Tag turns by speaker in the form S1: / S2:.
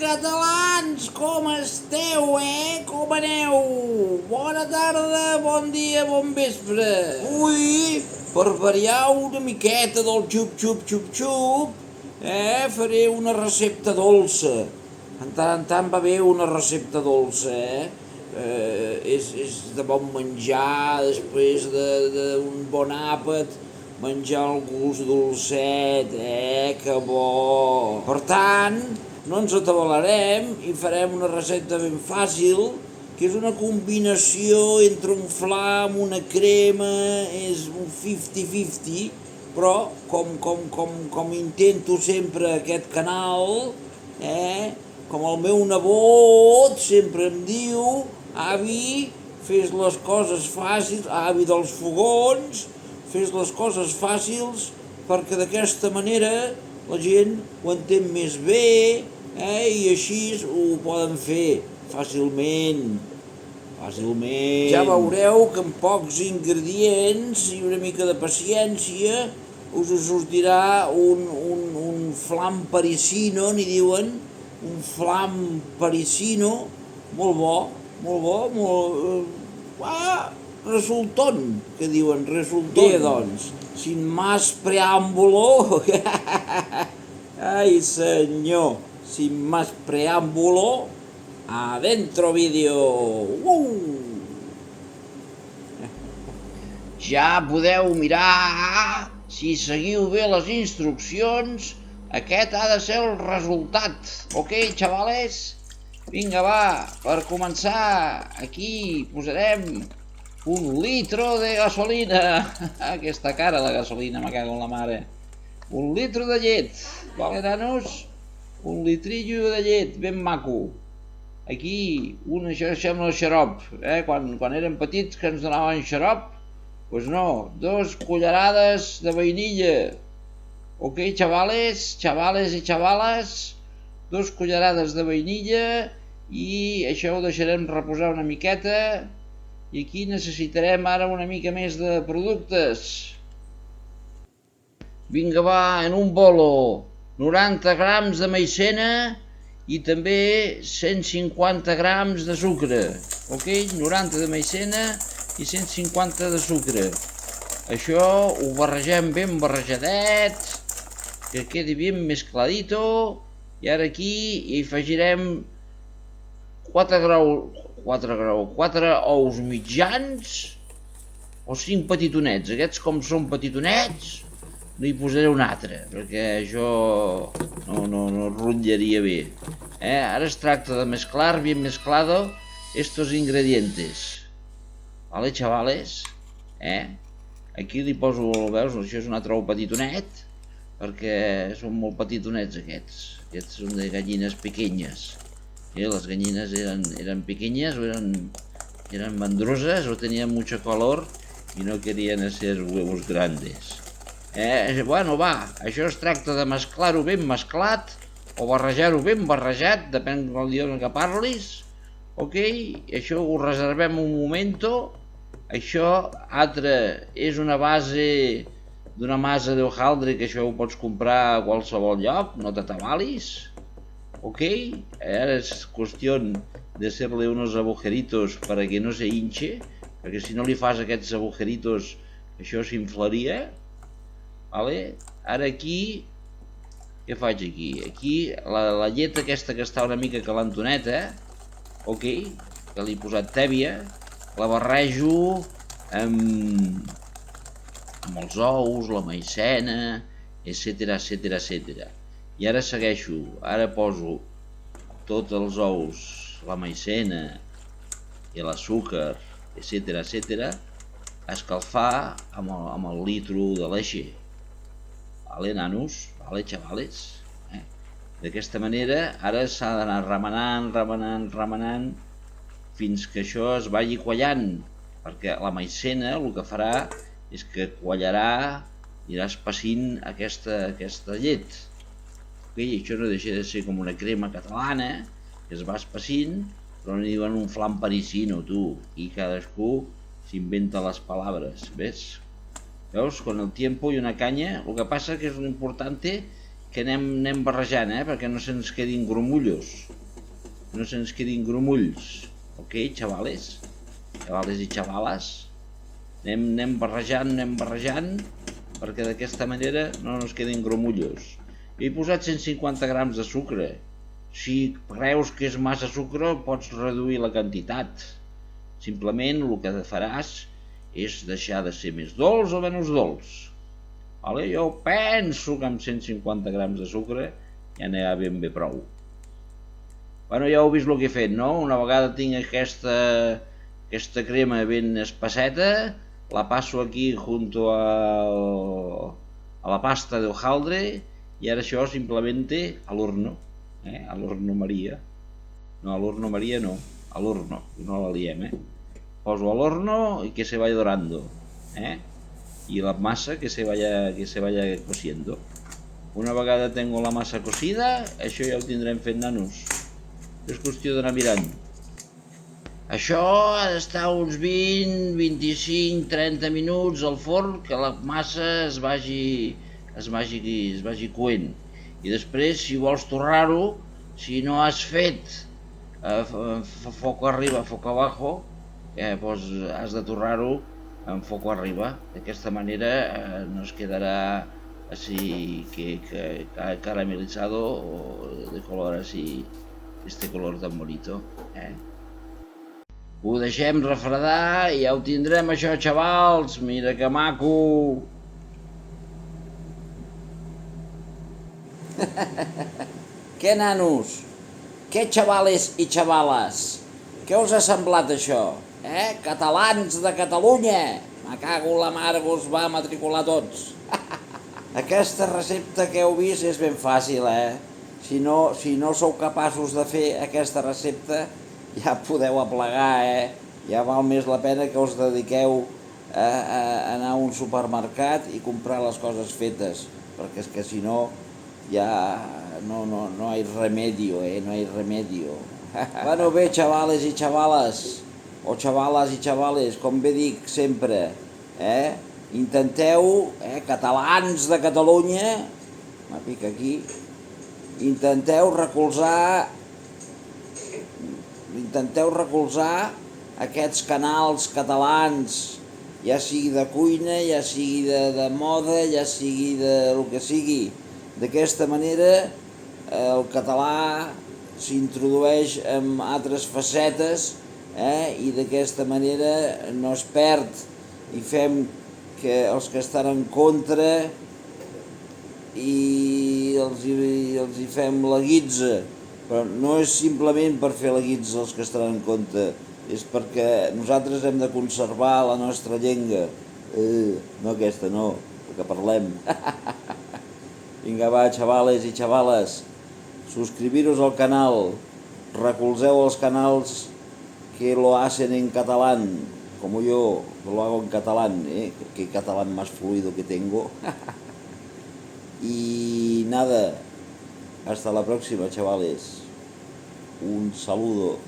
S1: catalans, com esteu, Com aneu? Bona tarda, bon dia, bon vespre. Ui, per variar una miqueta del xup-xup-xup-xup, faré una recepta dolça. En tant va bé una recepta dolça, és de bon menjar, després d'un bon àpat, menjar el gust dolcet, que bo. Per tant, no ens atabalarem i farem una recepta ben fàcil, que és una combinació entre un fla amb una crema, és un 50-50, però com intento sempre aquest canal, com el meu nebot sempre em diu, avi, fes les coses fàcils, avi dels fogons, fes les coses fàcils perquè d'aquesta manera la gent ho entén més bé, i així ho poden fer fàcilment. Ja veureu que amb pocs ingredients i una mica de paciència us sortirà un flam parisino, n'hi diuen, un flam parisino molt bo, resultón, que diuen, resultón. Bé, doncs, sin más preàmbulo, ai senyor, sin más preàmbulo, adentro vídeo. Ja podeu mirar, si seguiu bé les instruccions, aquest ha de ser el resultat. Ok, xavales? Vinga, va, per començar, aquí posarem 1 litro de gasolina. Aquesta cara de gasolina, me cago en la mare. 1 litro de llet, vale, nanos? 1 litrillo de llet, ben maco. Aquí, això sembla el xarop, quan érem petits que ens donaven xarop, doncs no, 2 cullerades de vainilla. Ok, xavales i xavales, 2 cullerades de vainilla i això ho deixarem reposar una miqueta i aquí necessitarem ara una mica més de productes. Vinga, va, en un bolo, 90 grams de maicena i també 150 grams de sucre. Ok, 90 de maicena i 150 de sucre. Això ho barregem ben barrejadet, que quedi ben mescladito, i ara aquí hi afegirem 4 ous mitjans o 5 petitonets. Aquests, com són petitonets, no hi posaré un altre, perquè això no rotllaria bé. Ara es tracta de mezclar bien mezclado estos ingredientes. Vale, xavales? Aquí li poso, veus, això és un altre ou petitonet, perquè són molt petitonets aquests. Aquests són de gallines pequeñas. Les gallines eren pequeñas o eren mandroses o tenien mucho color i no querían ser huevos grandes. Bueno, va, això es tracta de mesclar-ho ben mesclat o barrejar-ho ben barrejat, depèn del idioma que parlis. Ok, això ho reservem un momento. Això altre és una base d'una massa d'hojaldre, que això ho pots comprar a qualsevol lloc, no t'atabalis. Ok, ara és qüestió de hacerle unos agujeritos para que no se hinche, perquè si no li fas aquests agujeritos això s'inflaria. Vale, ara aquí, què faig aquí? Aquí la llet aquesta que està una mica calentoneta, ok, que li he posat tèbia, la barrejo amb els ous, la maicena, etc. I ara segueixo, ara poso tots els ous, la maicena i l'azúcar, etc. a escalfar amb el litro de leche. Vale, nanos? Vale, xavales? D'aquesta manera ara s'ha d'anar remenant fins que això es vagi quallant, perquè la maicena el que farà és que quallarà, irà espessint aquesta llet. Això no deixa de ser com una crema catalana, que es va espessint, però n'hi diuen un flam parisino, tu, i cadascú s'inventa les paraules, ves? Veus, con el tiempo y una caña, lo que pasa que es lo importante que anem barrejant, perquè no se'ns quedin grumullos. No se'ns quedin grumulls. Ok, xavales? Xavales i xavales? Anem barrejant, perquè d'aquesta manera no ens quedin grumullos. He posat 150 grams de sucre. Si creus que és massa sucre, pots reduir la quantitat. Simplement el que faràs és deixar de ser més dolç o menys dolç. Jo penso que amb 150 grams de sucre ja n'hi ha ben bé prou. Bueno, ja heu vist el que he fet, no? Una vegada tinc aquesta crema ben espesseta, la passo aquí junto a la pasta de hojaldre y ara això simplemente al horno, al horno María. No, al horno María no, al horno, no la liem, Poso al horno y que se vaya dorando, y la masa que se vaya cociendo. Una vegada tengo la masa cocida, això ja ho tindrem fet, nanos. És qüestió d'anar mirant. Això ha d'estar uns 20, 25, 30 minuts al forn, que la massa es vagi coent. I després, si vols torrar-ho, si no has fet foc arriba, foc abajo, doncs has de torrar-ho amb foc arriba. D'aquesta manera no es quedarà así que caramelizado o de color así, este color tan bonito. Ho deixem refredar i ja ho tindrem això, xavals. Mira que maco. Què, nanos? Què, xavales i xavales? Què us ha semblat això? Catalans de Catalunya! Me cago la mare que us va matricular tots. Aquesta recepta que heu vist és ben fàcil, Si no sou capaços de fer aquesta recepta, ja podeu aplegar, Ja val més la pena que us dediqueu a anar a un supermercat i comprar les coses fetes, perquè és que si no, ja no hay remedio, no hay remedio. Bueno, bé, xavales i xavales, o xavales i xavales, com bé dic sempre, intenteu, catalans de Catalunya, me pica aquí, intenteu recolzar aquests canals catalans, ja sigui de cuina, ja sigui de moda, ja sigui del que sigui. D'aquesta manera el català s'introdueix en altres facetes i d'aquesta manera no es perd i fem que els que estan en contra i els hi fem la guitza, però no és simplement per fer la guitza els que estan en contra, és perquè nosaltres hem de conservar la nostra llengua, no aquesta no, que parlem. Vinga va, xavales i xavales, suscribiros al canal, recolzeu els canals que lo hacen en catalán, como yo lo hago en catalán, que catalán más fluido que tengo. Y nada, hasta la próxima, chavales. Un saludo.